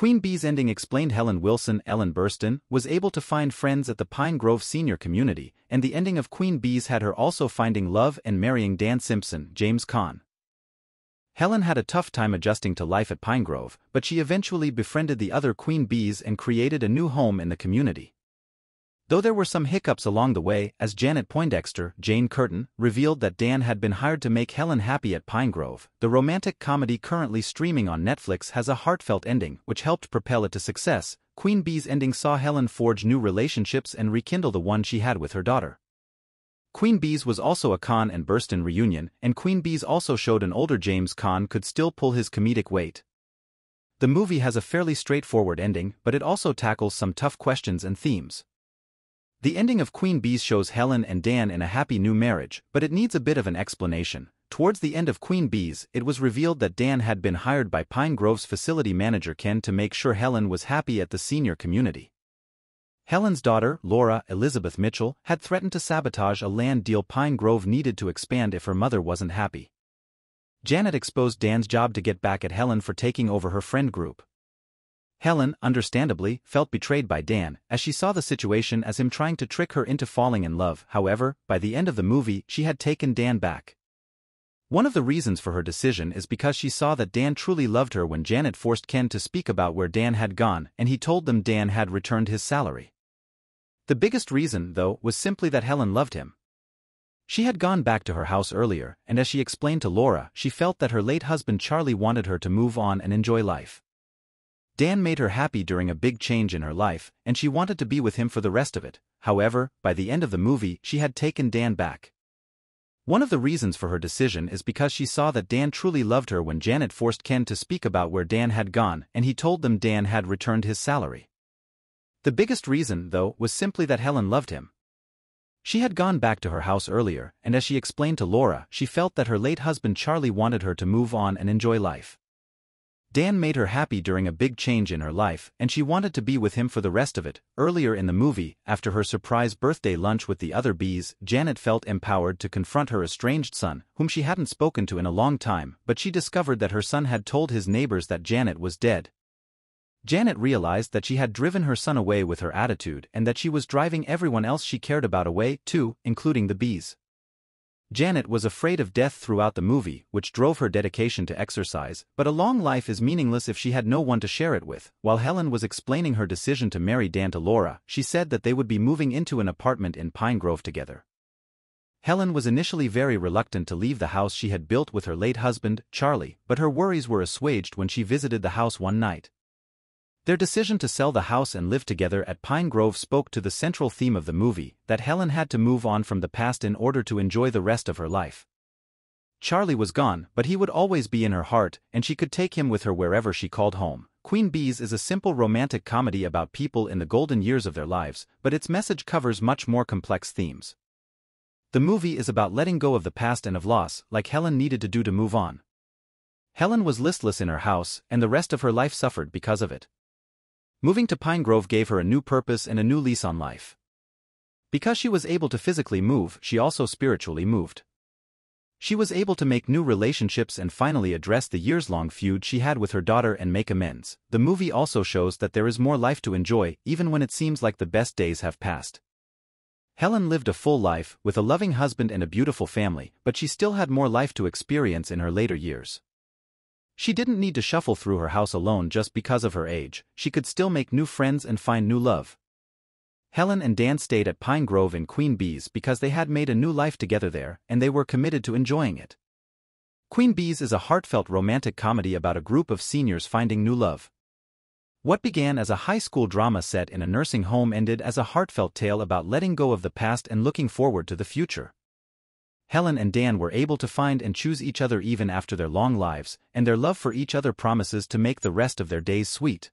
Queen Bee's ending explained Helen Wilson, Ellen Burstyn, was able to find friends at the Pine Grove senior community, and the ending of Queen Bee's had her also finding love and marrying Dan Simpson, James Caan. Helen had a tough time adjusting to life at Pine Grove, but she eventually befriended the other Queen Bees and created a new home in the community. Though there were some hiccups along the way, as Janet Poindexter, Jane Curtin, revealed that Dan had been hired to make Helen happy at Pine Grove, the romantic comedy currently streaming on Netflix has a heartfelt ending which helped propel it to success. Queen Bee's ending saw Helen forge new relationships and rekindle the one she had with her daughter. Queen Bee's was also a Caan and Burstyn reunion, and Queen Bee's also showed an older James Caan could still pull his comedic weight. The movie has a fairly straightforward ending, but it also tackles some tough questions and themes. The ending of Queen Bee's shows Helen and Dan in a happy new marriage, but it needs a bit of an explanation. Towards the end of Queen Bee's, it was revealed that Dan had been hired by Pine Grove's facility manager Ken to make sure Helen was happy at the senior community. Helen's daughter, Laura Elizabeth Mitchell, had threatened to sabotage a land deal Pine Grove needed to expand if her mother wasn't happy. Janet exposed Dan's job to get back at Helen for taking over her friend group. Helen, understandably, felt betrayed by Dan, as she saw the situation as him trying to trick her into falling in love. However, by the end of the movie, she had taken Dan back. One of the reasons for her decision is because she saw that Dan truly loved her when Janet forced Ken to speak about where Dan had gone, and he told them Dan had returned his salary. The biggest reason, though, was simply that Helen loved him. She had gone back to her house earlier, and as she explained to Laura, she felt that her late husband Charlie wanted her to move on and enjoy life. Dan made her happy during a big change in her life, and she wanted to be with him for the rest of it. However, by the end of the movie, she had taken Dan back. One of the reasons for her decision is because she saw that Dan truly loved her when Janet forced Ken to speak about where Dan had gone, and he told them Dan had returned his salary. The biggest reason, though, was simply that Helen loved him. She had gone back to her house earlier, and as she explained to Laura, she felt that her late husband Charlie wanted her to move on and enjoy life. Dan made her happy during a big change in her life, and she wanted to be with him for the rest of it. Earlier in the movie, after her surprise birthday lunch with the other bees, Janet felt empowered to confront her estranged son, whom she hadn't spoken to in a long time, but she discovered that her son had told his neighbors that Janet was dead. Janet realized that she had driven her son away with her attitude and that she was driving everyone else she cared about away, too, including the bees. Janet was afraid of death throughout the movie, which drove her dedication to exercise, but a long life is meaningless if she had no one to share it with. While Helen was explaining her decision to marry Dan to Laura, she said that they would be moving into an apartment in Pine Grove together. Helen was initially very reluctant to leave the house she had built with her late husband, Charlie, but her worries were assuaged when she visited the house one night. Their decision to sell the house and live together at Pine Grove spoke to the central theme of the movie, that Helen had to move on from the past in order to enjoy the rest of her life. Charlie was gone, but he would always be in her heart, and she could take him with her wherever she called home. Queen Bees is a simple romantic comedy about people in the golden years of their lives, but its message covers much more complex themes. The movie is about letting go of the past and of loss, like Helen needed to do to move on. Helen was listless in her house, and the rest of her life suffered because of it. Moving to Pine Grove gave her a new purpose and a new lease on life. Because she was able to physically move, she also spiritually moved. She was able to make new relationships and finally address the years-long feud she had with her daughter and make amends. The movie also shows that there is more life to enjoy, even when it seems like the best days have passed. Helen lived a full life, with a loving husband and a beautiful family, but she still had more life to experience in her later years. She didn't need to shuffle through her house alone just because of her age. She could still make new friends and find new love. Helen and Dan stayed at Pine Grove in Queen Bees because they had made a new life together there, and they were committed to enjoying it. Queen Bees is a heartfelt romantic comedy about a group of seniors finding new love. What began as a high school drama set in a nursing home ended as a heartfelt tale about letting go of the past and looking forward to the future. Helen and Dan were able to find and choose each other even after their long lives, and their love for each other promises to make the rest of their days sweet.